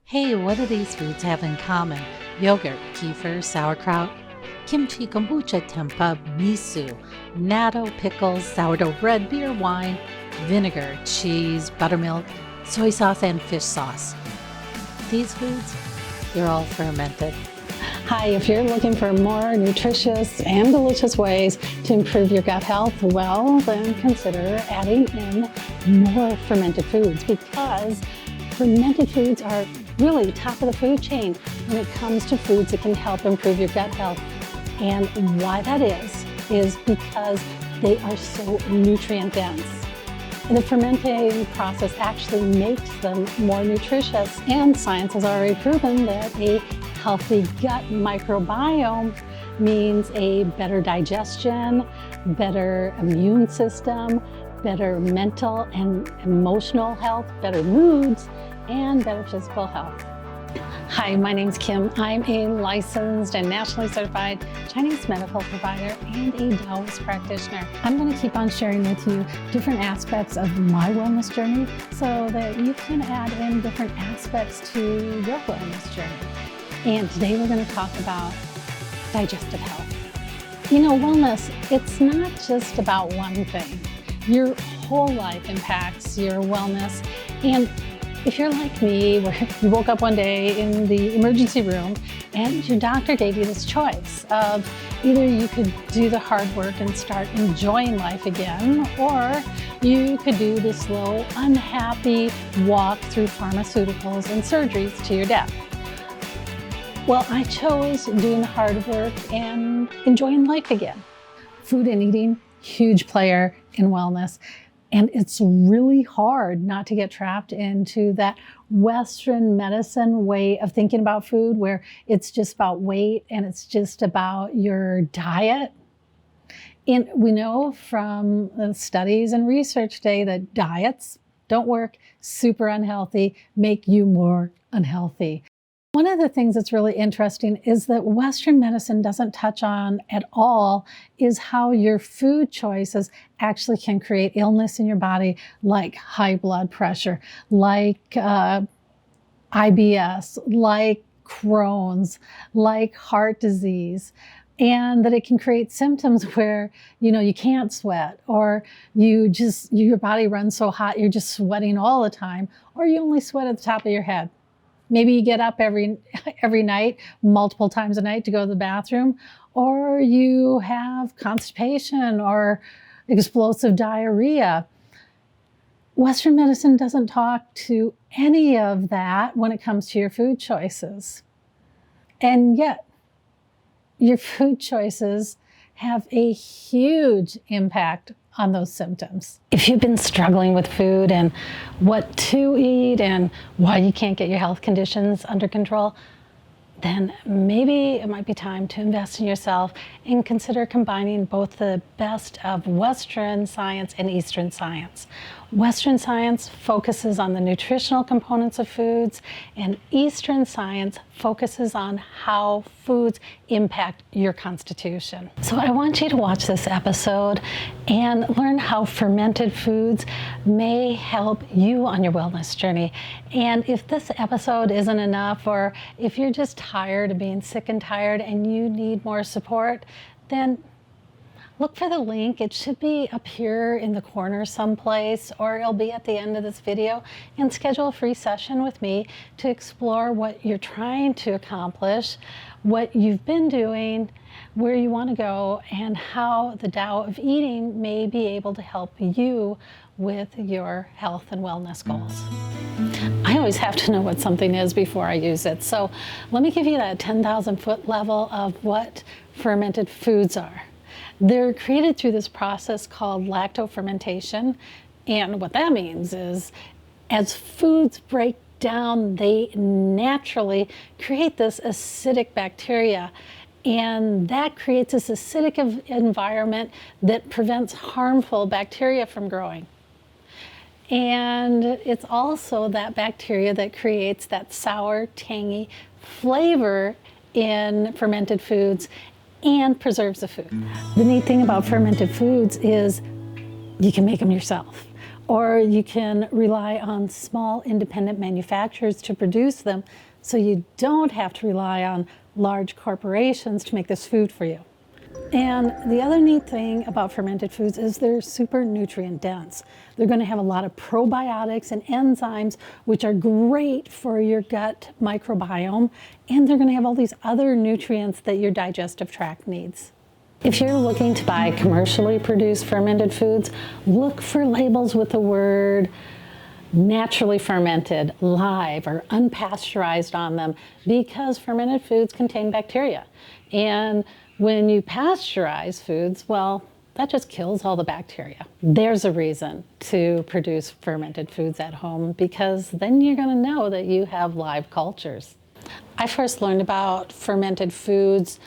Hey, what do these foods have in common? Yogurt, kefir, sauerkraut, kimchi, kombucha, tempeh, miso, natto, pickles, sourdough bread, beer, wine, vinegar, cheese, buttermilk, soy sauce, and fish sauce. These foods, they're all fermented. Hi, if you're looking for more nutritious and delicious ways to improve your gut health, well, then consider adding in more fermented foods, because fermented foods are really top of the food chain when it comes to foods that can help improve your gut health. And why that is because they are so nutrient dense. The fermenting process actually makes them more nutritious, and science has already proven that a healthy gut microbiome means a better digestion, better immune system, better mental and emotional health, better moods, and better physical health. Hi, my name's Kim. I'm a licensed and nationally certified Chinese medical provider and a Taoist practitioner. I'm going to keep on sharing with you different aspects of my wellness journey so that you can add in different aspects to your wellness journey. And today we're going to talk about digestive health. You know, wellness, it's not just about one thing. Your whole life impacts your wellness. And if you're like me, where you woke up one day in the emergency room and your doctor gave you this choice of either you could do the hard work and start enjoying life again, or you could do the slow, unhappy walk through pharmaceuticals and surgeries to your death. Well, I chose doing the hard work and enjoying life again. Food and eating, huge player in wellness. And it's really hard not to get trapped into that Western medicine way of thinking about food, where it's just about weight and it's just about your diet. And we know from the studies and research today that diets don't work, super unhealthy, make you more unhealthy. One of the things that's really interesting is that Western medicine doesn't touch on at all is how your food choices actually can create illness in your body, like high blood pressure, like IBS, like Crohn's, like heart disease, and that it can create symptoms where, you know, you can't sweat, or your body runs so hot, you're just sweating all the time, or you only sweat at the top of your head. Maybe you get up every night, multiple times a night to go to the bathroom, or you have constipation or explosive diarrhea. Western medicine doesn't talk to any of that when it comes to your food choices. And yet, your food choices have a huge impact on those symptoms. If you've been struggling with food and what to eat and why you can't get your health conditions under control, then maybe it might be time to invest in yourself and consider combining both the best of Western science and Eastern science. Western science focuses on the nutritional components of foods, and Eastern science focuses on how foods impact your constitution. So I want you to watch this episode and learn how fermented foods may help you on your wellness journey. And if this episode isn't enough, or if you're just tired of being sick and tired and you need more support, then look for the link. It should be up here in the corner someplace, or it'll be at the end of this video, and schedule a free session with me to explore what you're trying to accomplish, what you've been doing, where you want to go, and how the Tao of eating may be able to help you with your health and wellness goals. I always have to know what something is before I use it. So let me give you that 10,000 foot level of what fermented foods are. They're created through this process called lactofermentation. And what that means is as foods break down, they naturally create this acidic bacteria. And that creates this acidic environment that prevents harmful bacteria from growing. And it's also that bacteria that creates that sour, tangy flavor in fermented foods and preserves the food. The neat thing about fermented foods is you can make them yourself. Or you can rely on small independent manufacturers to produce them, so you don't have to rely on large corporations to make this food for you. And the other neat thing about fermented foods is they're super nutrient dense. They're going to have a lot of probiotics and enzymes, which are great for your gut microbiome, and they're going to have all these other nutrients that your digestive tract needs. If you're looking to buy commercially produced fermented foods, look for labels with the word naturally fermented, live, or unpasteurized on them, because fermented foods contain bacteria. And when you pasteurize foods, well, that just kills all the bacteria. There's a reason to produce fermented foods at home, because then you're going to know that you have live cultures. I first learned about fermented foods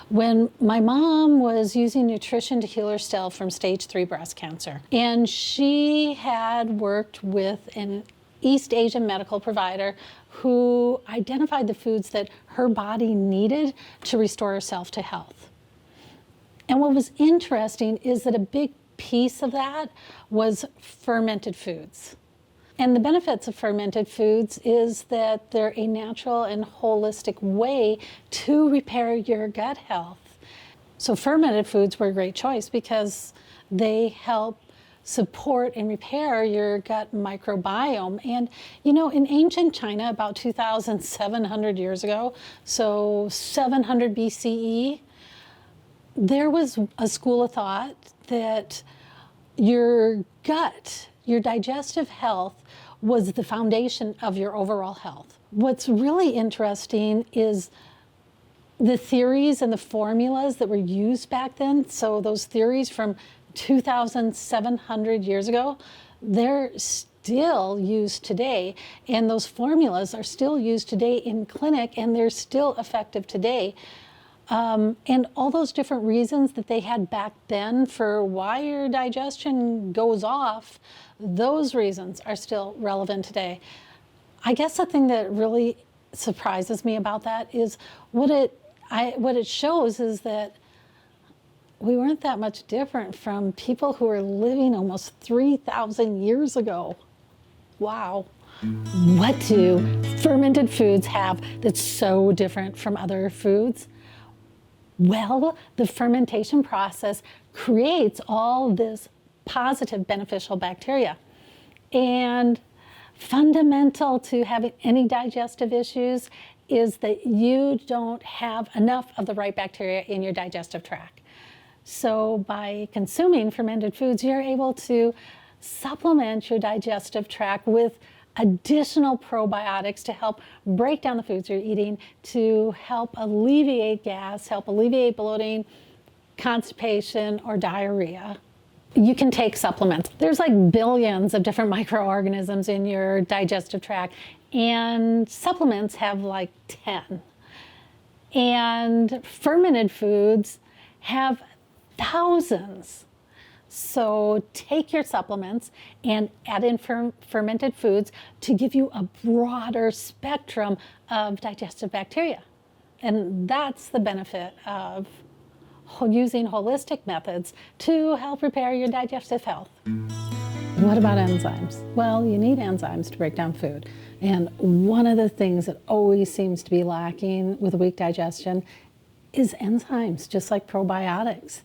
when my mom was using nutrition to heal herself from stage 3 breast cancer. And she had worked with an East Asian medical provider who identified the foods that her body needed to restore herself to health. And what was interesting is that a big piece of that was fermented foods. And the benefits of fermented foods is that they're a natural and holistic way to repair your gut health. So fermented foods were a great choice because they help support and repair your gut microbiome. And you know, in ancient China, about 2,700 years ago, so 700 BCE, there was a school of thought that your gut, your digestive health, was the foundation of your overall health. What's really interesting is the theories and the formulas that were used back then. So those theories from 2,700 years ago, they're still used today. And those formulas are still used today in clinic, and they're still effective today. And all those different reasons that they had back then for why your digestion goes off, those reasons are still relevant today. I guess the thing that really surprises me about that is what it shows is that we weren't that much different from people who were living almost 3,000 years ago. Wow. What do fermented foods have that's so different from other foods? Well, the fermentation process creates all this positive beneficial bacteria. And fundamental to having any digestive issues is that you don't have enough of the right bacteria in your digestive tract. So by consuming fermented foods, you're able to supplement your digestive tract with additional probiotics to help break down the foods you're eating, to help alleviate gas, help alleviate bloating, constipation, or diarrhea. You can take supplements. There's like billions of different microorganisms in your digestive tract, and supplements have like 10. And fermented foods have thousands. So take your supplements and add in fermented foods to give you a broader spectrum of digestive bacteria. And that's the benefit of using holistic methods to help repair your digestive health. What about enzymes? Well, you need enzymes to break down food. And one of the things that always seems to be lacking with a weak digestion is enzymes, just like probiotics.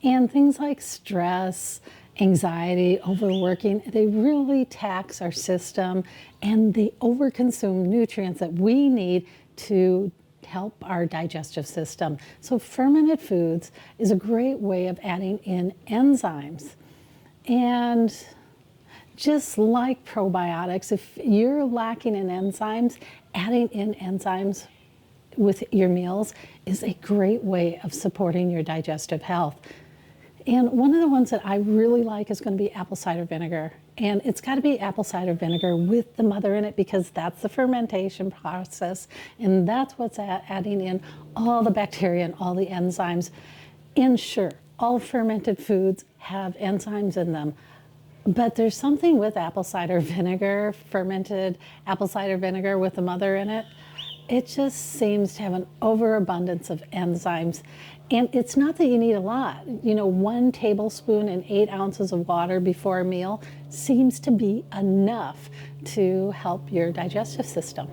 And things like stress, anxiety, overworking, they really tax our system, and they overconsume nutrients that we need to help our digestive system. So fermented foods is a great way of adding in enzymes. And just like probiotics, if you're lacking in enzymes, adding in enzymes with your meals is a great way of supporting your digestive health. And one of the ones that I really like is going to be apple cider vinegar. And it's got to be apple cider vinegar with the mother in it, because that's the fermentation process. And that's what's adding in all the bacteria and all the enzymes. And sure, all fermented foods have enzymes in them. But there's something with apple cider vinegar, fermented apple cider vinegar with the mother in it, It just seems to have an overabundance of enzymes. And it's not that you need a lot. 1 tablespoon and 8 ounces of water before a meal seems to be enough to help your digestive system.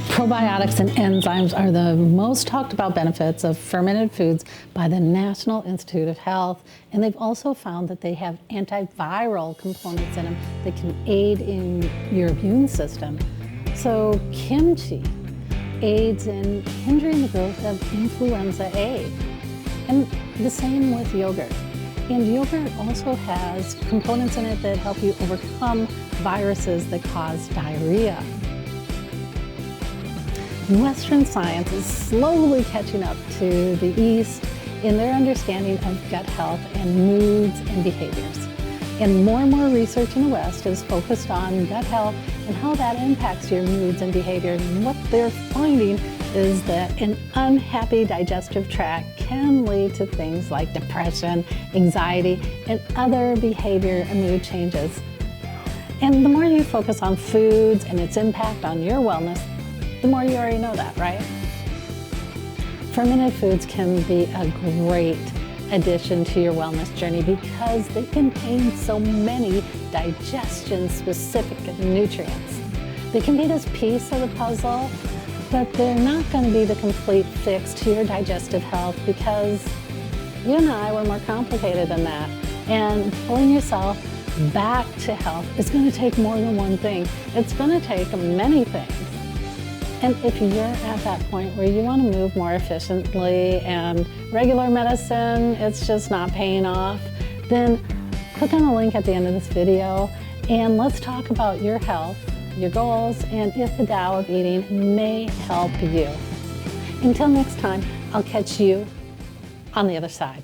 Probiotics and enzymes are the most talked about benefits of fermented foods by the National Institute of Health, and they've also found that they have antiviral components in them that can aid in your immune system. So kimchi aids in hindering the growth of influenza A, and the same with yogurt. And yogurt also has components in it that help you overcome viruses that cause diarrhea. Western science is slowly catching up to the East in their understanding of gut health and moods and behaviors. And more research in the West is focused on gut health and how that impacts your moods and behavior. And what they're finding is that an unhappy digestive tract can lead to things like depression, anxiety, and other behavior and mood changes. And the more you focus on foods and its impact on your wellness, the more you already know that, right? Fermented foods can be a great addition to your wellness journey because they contain so many digestion-specific nutrients. They can be this piece of the puzzle, but they're not going to be the complete fix to your digestive health because you and I were more complicated than that. And pulling yourself back to health is going to take more than one thing. It's going to take many things. And if you're at that point where you want to move more efficiently and regular medicine, it's just not paying off, then click on the link at the end of this video and let's talk about your health, your goals, and if the Tao of eating may help you. Until next time, I'll catch you on the other side.